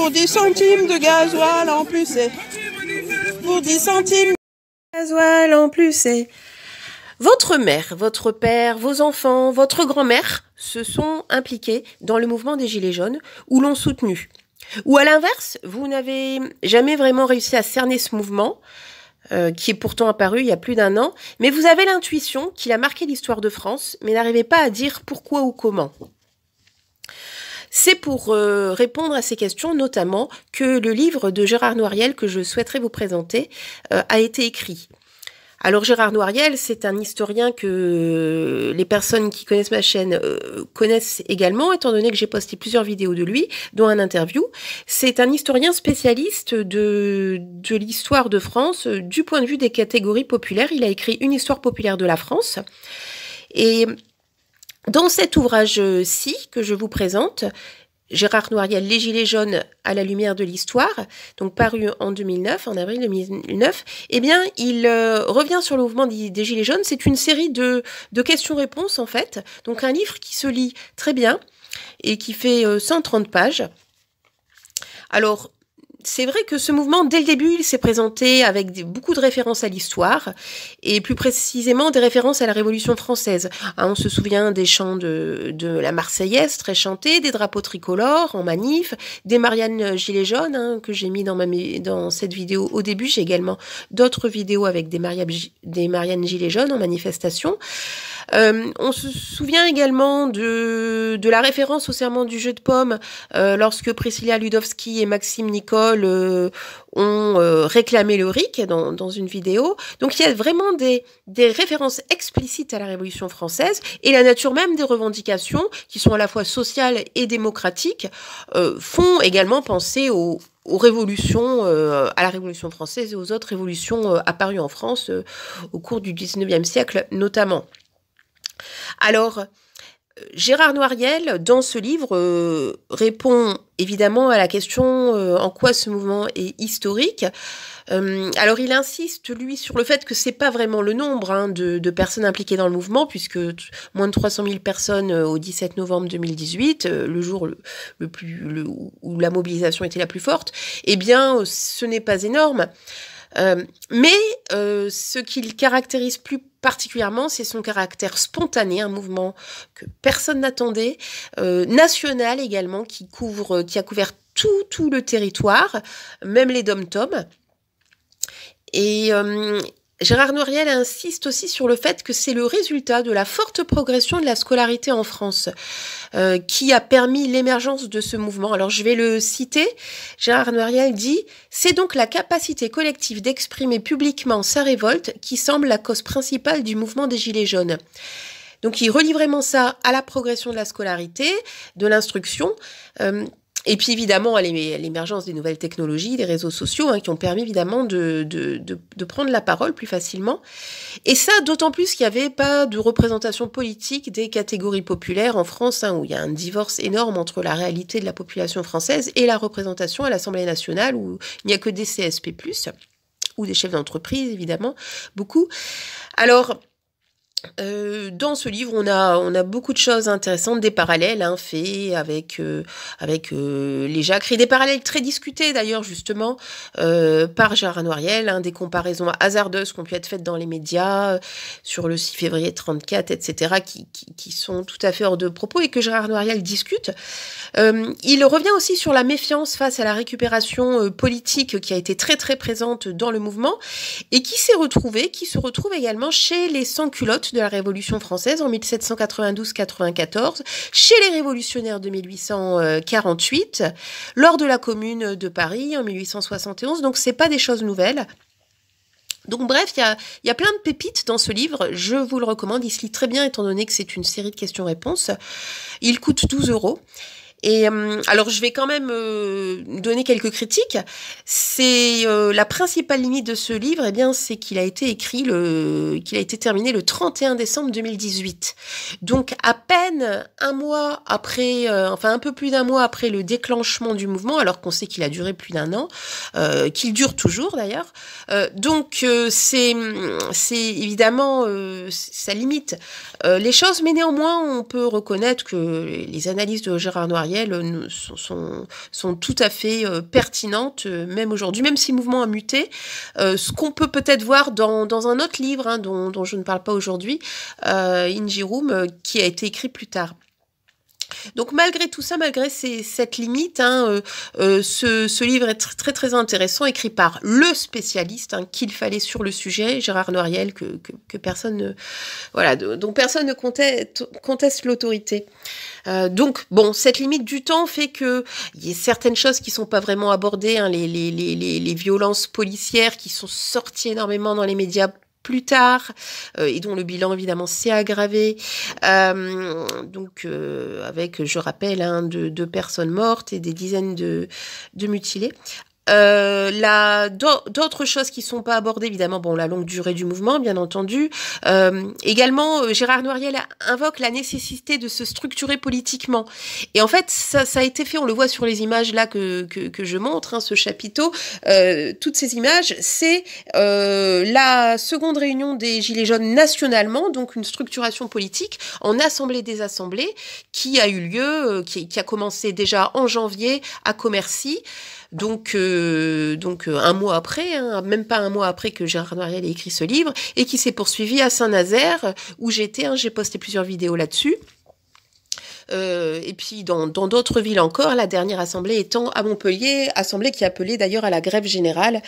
Pour 10 centimes de gasoil en plus, c'est... Pour 10 centimes de gasoil en plus, c'est... Votre mère, votre père, vos enfants, votre grand-mère se sont impliqués dans le mouvement des Gilets jaunes ou l'ont soutenu. Ou à l'inverse, vous n'avez jamais vraiment réussi à cerner ce mouvement, qui est pourtant apparu il y a plus d'1 an, mais vous avez l'intuition qu'il a marqué l'histoire de France, mais n'arrivez pas à dire pourquoi ou comment. C'est pour répondre à ces questions, notamment, que le livre de Gérard Noiriel, que je souhaiterais vous présenter, a été écrit. Alors Gérard Noiriel, c'est un historien que les personnes qui connaissent ma chaîne connaissent également, étant donné que j'ai posté plusieurs vidéos de lui, dont un interview. C'est un historien spécialiste de l'histoire de France du point de vue des catégories populaires. Il a écrit une histoire populaire de la France. Et dans cet ouvrage-ci que je vous présente, Gérard Noiriel, Les Gilets jaunes à la lumière de l'histoire, donc paru en 2009, en avril 2009, eh bien, il revient sur le mouvement des Gilets jaunes. C'est une série de questions-réponses, en fait. Donc, un livre qui se lit très bien et qui fait 130 pages. Alors, c'est vrai que ce mouvement, dès le début, il s'est présenté avec beaucoup de références à l'histoire, et plus précisément des références à la Révolution française. On se souvient des chants de la Marseillaise, très chantés, des drapeaux tricolores en manif, des Marianne Gilets jaunes, que j'ai mis dans cette vidéo au début. J'ai également d'autres vidéos avec des Marianne Gilets jaunes en manifestation. On se souvient également de la référence au serment du jeu de pommes lorsque Priscilla Ludowski et Maxime Nicole ont réclamé le RIC dans une vidéo. Donc il y a vraiment des références explicites à la Révolution française, et la nature même des revendications, qui sont à la fois sociales et démocratiques, font également penser aux révolutions, à la Révolution française et aux autres révolutions apparues en France au cours du 19e siècle notamment. Alors, Gérard Noiriel, dans ce livre, répond évidemment à la question en quoi ce mouvement est historique. Alors, il insiste, lui, sur le fait que c'est pas vraiment le nombre de personnes impliquées dans le mouvement, puisque moins de 300 000 personnes au 17 novembre 2018, le jour où la mobilisation était la plus forte, eh bien, ce n'est pas énorme. Mais ce qui le caractérise plus particulièrement, c'est son caractère spontané, un mouvement que personne n'attendait, national également, qui a couvert tout le territoire, même les dom-toms. Et Gérard Noiriel insiste aussi sur le fait que c'est le résultat de la forte progression de la scolarité en France qui a permis l'émergence de ce mouvement. Alors je vais le citer. Gérard Noiriel dit « C'est donc la capacité collective d'exprimer publiquement sa révolte qui semble la cause principale du mouvement des Gilets jaunes. » Donc il relie vraiment ça à la progression de la scolarité, de l'instruction, et puis évidemment à l'émergence des nouvelles technologies, des réseaux sociaux, qui ont permis évidemment de prendre la parole plus facilement. Et ça, d'autant plus qu'il n'y avait pas de représentation politique des catégories populaires en France, où il y a un divorce énorme entre la réalité de la population française et la représentation à l'Assemblée nationale, où il n'y a que des CSP+, ou des chefs d'entreprise, évidemment, beaucoup. Alors, dans ce livre, on a beaucoup de choses intéressantes, des parallèles faits avec les jacqueries, des parallèles très discutés d'ailleurs justement par Gérard Noiriel, des comparaisons hasardeuses qui ont pu être faites dans les médias sur le 6 février 34, etc., qui sont tout à fait hors de propos et que Gérard Noiriel discute. Il revient aussi sur la méfiance face à la récupération politique qui a été très très présente dans le mouvement et qui se retrouve également chez les sans-culottes de la Révolution française en 1792-94, chez les révolutionnaires de 1848, lors de la Commune de Paris en 1871. Donc c'est pas des choses nouvelles. Donc bref, il y a plein de pépites dans ce livre, je vous le recommande, il se lit très bien étant donné que c'est une série de questions-réponses. Il coûte 12 €. Et alors, je vais quand même donner quelques critiques. C'est la principale limite de ce livre, c'est qu'il a été terminé le 31 décembre 2018. Donc, à peine un mois après, un peu plus d'1 mois après le déclenchement du mouvement, alors qu'on sait qu'il a duré plus d'1 an, qu'il dure toujours d'ailleurs. Donc, c'est évidemment, ça limite les choses, mais néanmoins, on peut reconnaître que les analyses de Gérard Noiriel Noiriel sont tout à fait pertinentes, même aujourd'hui, même si le mouvement a muté. Ce qu'on peut peut-être voir dans un autre livre, hein, dont je ne parle pas aujourd'hui, Injirum, qui a été écrit plus tard. Donc malgré tout ça, malgré cette limite, hein, ce livre est très très intéressant, écrit par le spécialiste, hein, qu'il fallait sur le sujet, Gérard Noiriel, que personne ne, voilà, dont personne ne conteste l'autorité. Donc bon, cette limite du temps fait que il y a certaines choses qui sont pas vraiment abordées, hein, les violences policières qui sont sorties énormément dans les médias plus tard, et dont le bilan évidemment s'est aggravé, donc avec, je rappelle, hein, deux personnes mortes et des dizaines de mutilés. D'autres choses qui sont pas abordées, évidemment, bon, la longue durée du mouvement, bien entendu. Également, Gérard Noiriel invoque la nécessité de se structurer politiquement. Et en fait, ça a été fait, on le voit sur les images là que je montre, hein, ce chapiteau. Toutes ces images, c'est la seconde réunion des Gilets jaunes nationalement, donc une structuration politique en assemblée des assemblées, qui a eu lieu, qui a commencé déjà en janvier à Commercy. Donc un mois après, hein, même pas un mois après que Gérard Noiriel ait écrit ce livre, et qui s'est poursuivi à Saint-Nazaire, où j'étais, hein, j'ai posté plusieurs vidéos là-dessus. Et puis dans d'autres villes encore, la dernière assemblée étant à Montpellier, assemblée qui appelait d'ailleurs à la grève générale.